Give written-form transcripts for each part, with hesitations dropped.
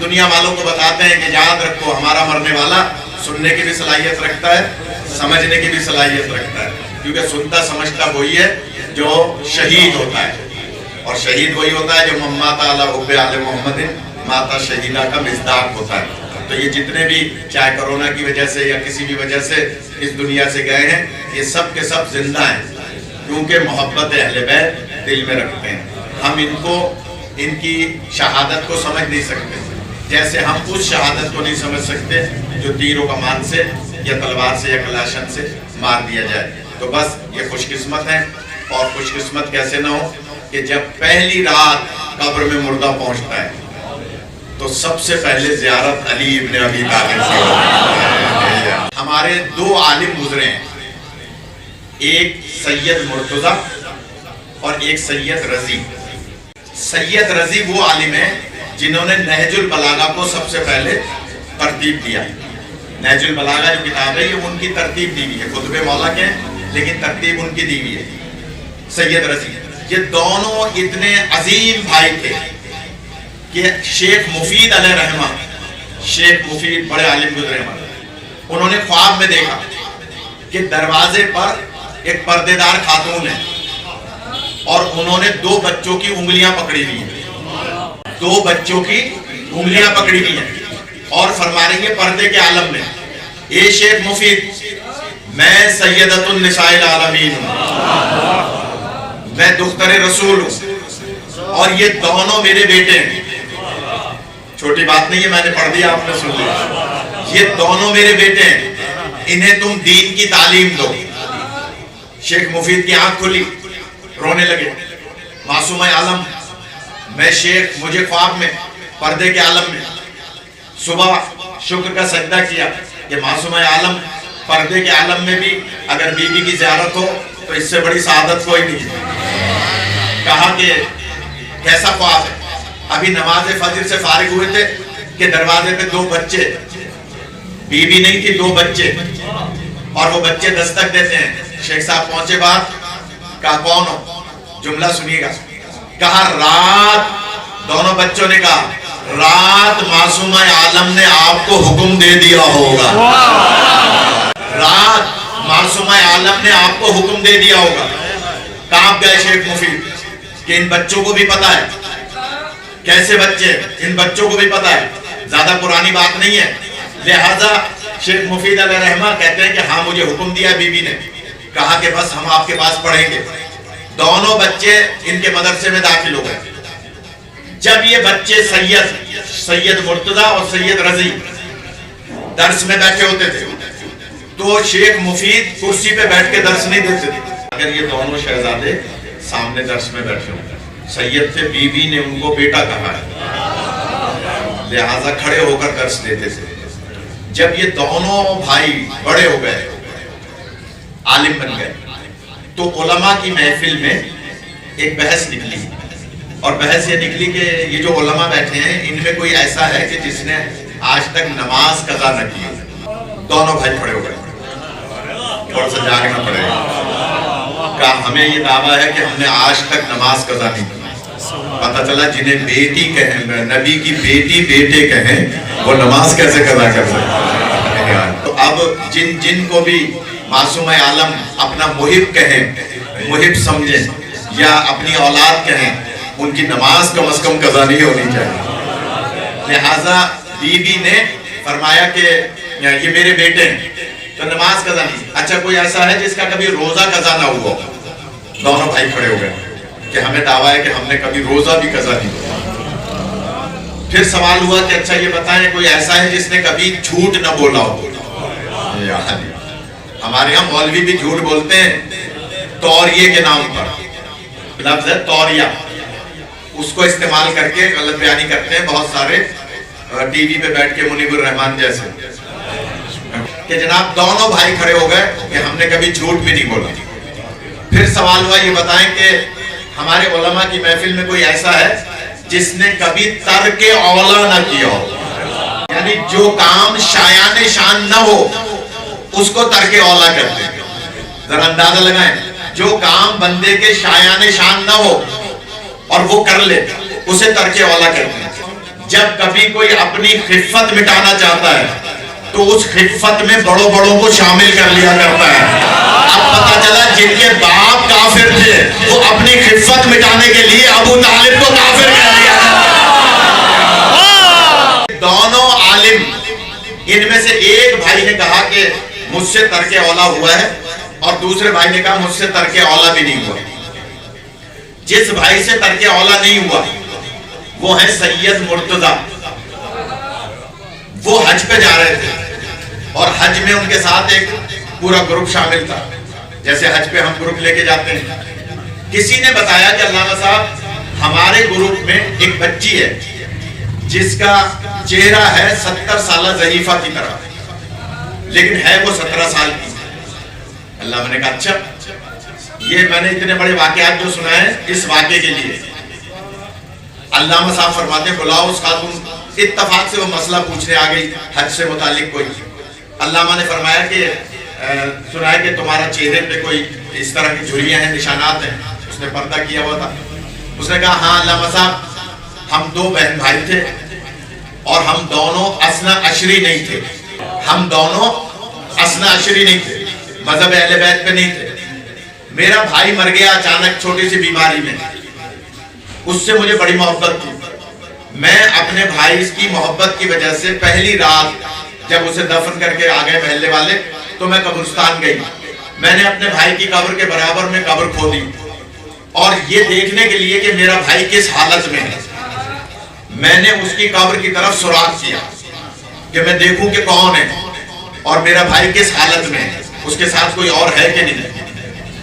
اب دنیا والوں کو بتاتے ہیں کہ یاد رکھو ہمارا مرنے والا سننے کی بھی صلاحیت رکھتا ہے، سمجھنے کی بھی صلاحیت رکھتا ہے، کیونکہ سنتا سمجھتا وہی ہے جو شہید ہوتا ہے، اور شہید وہی ہوتا ہے جو مات علی حب آل محمد ماتا شہیدہ کا مصداق ہوتا ہے۔ تو یہ جتنے بھی چاہے کرونا کی وجہ سے یا کسی بھی وجہ سے اس دنیا سے گئے ہیں، یہ سب کے سب زندہ ہیں، کیونکہ محبت اہل بیت دل میں رکھتے ہیں۔ ہم ان کی شہادت کو سمجھ نہیں سکتے، جیسے ہم اس شہادت کو نہیں سمجھ سکتے جو تیر و کمان سے یا تلوار سے یا کلاشن سے مار دیا جائے۔ تو بس یہ خوش قسمت ہیں، اور خوش قسمت کیسے نہ ہو کہ جب پہلی رات قبر میں مردہ پہنچتا ہے تو سب سے پہلے زیارت علی ابن ابی طالب سے ہوتی ہے۔ ہمارے دو عالم گزرے ہیں، ایک سید مرتضیٰ اور ایک سید رضی۔ سید رضی وہ عالم ہیں جنہوں نے نہج البلاغہ کو سب سے پہلے ترتیب دیا۔ نہج البلاغہ جو کتاب ہے یہ ان کی ترتیب دی ہوئی ہے، خطب مولا کے ہیں لیکن ترتیب ان کی دی ہوئی ہے۔ سید رضی یہ دونوں اتنے عظیم بھائی تھے کہ شیخ مفید علیہ رحمہ، شیخ مفید بڑے عالم گزرے ہیں، انہوں نے خواب میں دیکھا کہ دروازے پر ایک پردے دار خاتون ہے اور انہوں نے دو بچوں کی انگلیاں پکڑی ہوئی ہیں، دو بچوں کی انگلیاں پکڑی ہوئی ہیں، اور فرما رہی ہیں پردے کے عالم میں، اے شیخ مفید میں سیدۃ النساء العالمین ہوں، میں دختر رسول ہوں، اور یہ دونوں میرے بیٹے ہیں۔ چھوٹی بات نہیں ہے، میں نے پڑھ دیا، آپ نے سن لیا۔ یہ دونوں میرے بیٹے ہیں، انہیں تم دین کی تعلیم دو۔ شیخ مفید کی آنکھ کھلی، رونے لگے۔ معصوم عالم میں شیخ، مجھے خواب میں پردے کے عالم میں صبح شکر کا سجدہ کیا کہ معصوم عالم پردے کے عالم میں بھی اگر بی بی کی زیارت ہو تو اس سے بڑی سعادت کوئی نہیں ہے۔ کہا کہ کیسا خواب ہے؟ ابھی نماز فجر سے فارغ ہوئے تھے کہ دروازے پہ دو بچے، بی بی نہیں تھی، دو بچے، اور وہ بچے دستک دیتے ہیں۔ شیخ صاحب پہنچے باہر، کہا کون ہو؟ جملہ سنیے گا۔ کہا رات، دونوں بچوں نے کہا رات معصوم عالم نے آپ کو حکم دے دیا ہوگا، رات معصوم عالم نے آپ کو حکم دے دیا ہوگا۔ کانپ گئے شیخ مفید کہ ان بچوں کو بھی پتا ہے۔ کیسے بچے؟ ان بچوں کو بھی پتا ہے، زیادہ پرانی بات نہیں ہے، لہذا شیخ مفید علیہ رحمہ کہتے ہیں کہ ہاں مجھے حکم دیا بی بی نے، کہا کہ بس ہم آپ کے پاس پڑھیں گے۔ دونوں بچے ان کے مدرسے میں داخل ہو گئے۔ جب یہ بچے سید مرتضیٰ اور سید رضی درس میں بیٹھے ہوتے تھے تو شیخ مفید کرسی پہ بیٹھ کے درس نہیں دیتے تھے۔ اگر یہ دونوں شہزادے سامنے درس میں بیٹھے ہوتے، سید تھے، بی بی نے ان کو بیٹا کہا ہے، لہٰذا کھڑے ہو کر درس دیتے تھے۔ جب یہ دونوں بھائی بڑے ہو گئے، عالم بن گئے، تو علماء کی محفل میں ایک بحث نکلی، اور بحث یہ نکلی کہ یہ جو علماء بیٹھے ہیں ان میں کوئی ایسا ہے کہ جس نے آج تک نماز قضا نہ کی۔ دونوں بھائی کھڑے ہو گئے، تھوڑا سا جاگنا پڑے گا۔ کہا ہمیں یہ دعویٰ ہے کہ ہم نے آج تک نماز قضا نہیں کی۔ پتہ چلا جنہیں بیٹی کہیں، نبی کی بیٹی بیٹے کہیں، وہ نماز کیسے قضا کر سکتے ہیں؟ تو اب جن کو بھی معصوم عالم اپنا محب کہیں، محب سمجھیں، یا اپنی اولاد کہیں، ان کی نماز کم از کم قضا نہیں ہونی چاہیے۔ لہٰذا بی بی نے فرمایا کہ یہ میرے بیٹے ہیں تو نماز قضا نہیں۔ اچھا کوئی ایسا ہے جس کا کبھی روزہ قضا نہ ہوا؟ دونوں بھائی کھڑے ہو گئے کہ ہمیں دعویٰ ہے کہ ہم نے کبھی روزہ بھی قضا نہیں کیا۔ پھر سوال ہوا کہ اچھا یہ بتائیں کوئی ایسا ہے جس نے کبھی جھوٹ نہ بولا ہو؟ ہمارے یہاں مولوی بھی جھوٹ بولتے ہیں، توریہ کے نام پر، لفظ ہے توریہ، اس کو استعمال کر کے غلط بیانی کرتے ہیں بہت سارے ٹی وی پہ بیٹھ کے منیب الرحمان جیسے، کہ جناب دونوں بھائی کھڑے ہو گئے کہ ہم نے کبھی جھوٹ بھی نہیں بولا۔ پھر سوال ہوا یہ بتائیں کہ ہمارے علماء کی محفل میں کوئی ایسا ہے جس نے کبھی ترک اولا نہ کیا ہو، یعنی جو کام شایان شان نہ ہو اس کو ترک اولا کرتے ہیں۔ ذرا اندازہ لگائیں، جو کام بندے کے شایان شان نہ ہو اور وہ کر لے اسے ترک اولا کرتے ہیں۔ جب کبھی کوئی اپنی خفت مٹانا چاہتا ہے تو اس خفت میں بڑوں بڑوں کو شامل کر لیا کرتا ہے. اب پتہ چلا جن کے باپ کافر تھے وہ اپنی خفت مٹانے کے لیے ابو طالب کو کافر کر دیا. دونوں عالم، ان میں سے ایک بھائی نے کہا کہ مجھ سے ترک اولا ہوا ہے اور دوسرے بھائی نے کہا مجھ سے ترک اولا بھی نہیں ہوا. جس بھائی سے ترک اولا نہیں ہوا وہ ہے سید مرتضی. وہ حج پہ جا رہے تھے اور حج میں ان کے ساتھ ایک پورا گروپ شامل تھا، جیسے حج پہ ہم گروپ لے کے جاتے ہیں. کسی نے بتایا کہ علامہ صاحب ہمارے گروپ میں ایک بچی ہے جس کا چہرہ ہے 70 سالہ ضعیفہ کی طرح، لیکن ہے وہ 17 سال کی. اللہ نے کہا اچھا، یہ میں نے اتنے بڑے واقعات جو سنا ہے اس واقعے کے لیے. علامہ صاحب فرماتے ہیں بلاؤ اس خاتون. اتفاق سے وہ مسئلہ پوچھنے آ گئی حج سے متعلق کوئی. علامہ نے فرمایا کہ سنا ہے کہ تمہارا چہرے پہ کوئی اس طرح کی جھریاں ہیں، نشانات ہیں. اس نے پردہ کیا ہوا تھا. اس نے کہا ہاں علامہ صاحب، ہم 2 بہن بھائی تھے اور ہم دونوں اثنا عشری نہیں تھے. ہم دونوں اثنا عشری نہیں تھے، مذہب اہل بیت پہ نہیں تھے. میرا بھائی مر گیا اچانک چھوٹی سی بیماری میں. اس سے مجھے بڑی محبت تھی. میں اپنے بھائی کی محبت کی وجہ سے پہلی رات جب اسے دفن کر کے آ گئے محلے والے تو میں قبرستان گئی. میں نے اپنے بھائی کی قبر کے برابر میں قبر کھودی اور یہ دیکھنے کے لیے کہ میرا بھائی کس حالت میں ہے میں نے اس کی قبر کی طرف سراغ کیا کہ میں دیکھوں کہ کون ہے اور میرا بھائی کس حالت میں ہے، اس کے ساتھ کوئی اور ہے کہ نہیں.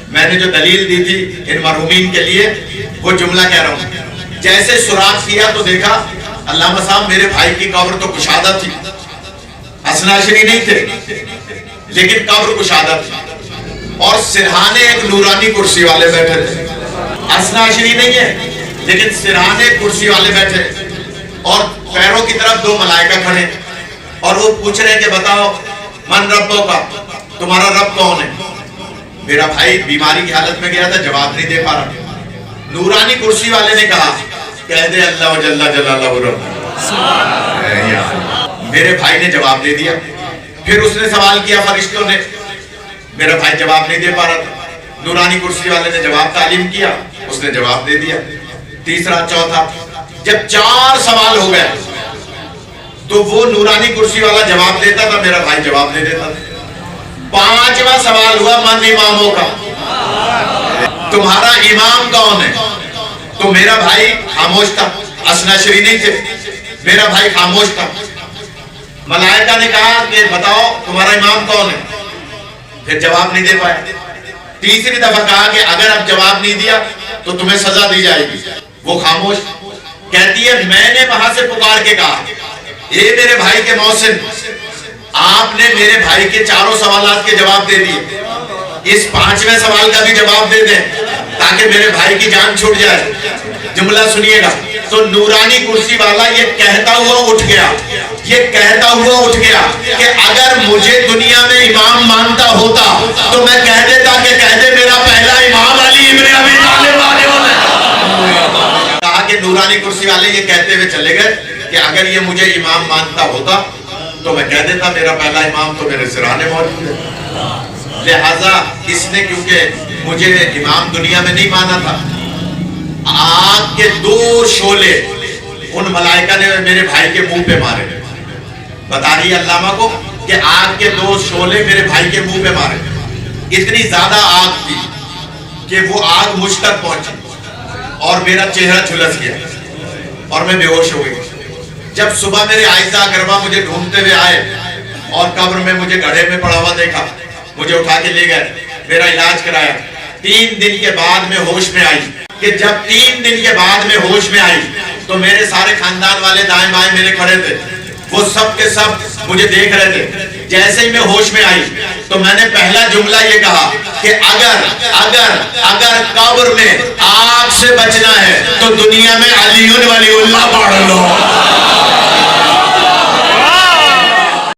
میں نے جو دلیل دی تھی ان مرحومین کے لیے وہ جملہ کہہ رہا ہوں. جیسے سراغ کیا تو دیکھا علامہ صاحب میرے بھائی کی قبر تو کشادہ تھی. اثنا عشری نہیں تھے لیکن قبر کشادہ تھی اور سرہانے ایک نورانی کرسی والے بیٹھے تھے. اثنا عشری نہیں ہے لیکن سرہانے کرسی والے بیٹھے اور پیروں کی طرف 2 ملائکہ کھڑے اور وہ پوچھ رہے ہیں کہ بتاؤ من ربوں کا، تمہارا رب کون ہے. میرا بھائی بیماری کی حالت میں گیا تھا، جواب نہیں دے پا رہا. نورانی کرسی والے نے کہا کہہ دے اللہ جل جلالہ رب. میرے بھائی نے جواب دے دیا. پھر اس نے سوال کیا فرشتوں نے، میرا بھائی جواب نہیں دے پا رہا تھا. نورانی کرسی والے نے جواب تعلیم کیا، اس نے جواب دے دیا. تیسرا چوتھا، جب 4 سوال ہو گئے تو وہ نورانی کرسی والا جواب دیتا تھا، میرا بھائی جواب دے دیتا تھا. 5واں سوال ہوا من اماموں کا، تمہارا امام کون ہے. تو میرا بھائی خاموش تھا. اثنا عشری نہیں تھے، میرا بھائی خاموش تھا. ملائکہ نے کہا کہ بتاؤ تمہارا امام کون ہے. پھر جواب نہیں دے پایا. تیسری دفعہ کہا کہ اگر اب جواب نہیں دیا تو تمہیں سزا دی جائے گی. وہ خاموش. کہتی ہے میں نے وہاں سے پکار کے کہا اے میرے بھائی کے محسن، آپ نے میرے بھائی کے 4 سوالات کے جواب دے دیے، اس 5ویں سوال کا بھی جواب دے دیں تاکہ میرے بھائی کی جان چھوٹ جائے. جملہ سنیے گا. تو نورانی کرسی والا یہ کہتا ہوا اٹھ گیا کہ اگر مجھے دنیا میں امام مانتا ہوتا تو میں کہہ دیتا کہ کہہ دے میرا پہلا امام علی ابن ابی طالب آنے والا ہے. کہا کہ نورانی کرسی والے یہ کہتے ہوئے چلے گئے کہ اگر یہ مجھے امام مانتا ہوتا تو میں کہہ دیتا میرا پہلا امام تو میرے سرانے موجود ہے. لہذا اس نے کیونکہ مجھے امام دنیا میں نہیں مانا تھا، آگ کے 2 شعلے ان ملائکہ نے میرے بھائی کے منہ پہ مارے. بتا رہی ہے علامہ کو کہ آگ کے 2 شعلے میرے بھائی کے منہ پہ مارے. اتنی زیادہ آگ تھی کہ وہ آگ مجھ تک پہنچی اور میرا چہرہ جھلس گیا اور میں بے ہوش ہو گئی. جب صبح میرے عائزہ اقربا مجھے ڈھونڈتے ہوئے آئے اور قبر میں مجھے گڑھے میں پڑا ہوا دیکھا، مجھے اٹھا کے لے گئے، میرا علاج کرایا. 3 دن کے بعد میں ہوش میں آئی. کہ جب 3 دن کے بعد میں ہوش میں آئی تو میرے سارے خاندان والے دائیں بائیں میرے کھڑے تھے، وہ سب کے سب مجھے دیکھ رہے تھے. جیسے ہی میں ہوش میں آئی تو میں نے پہلا جملہ یہ کہا کہ اگر قبر میں آگ سے بچنا ہے تو دنیا میں علی ولی اللہ پڑھ لو.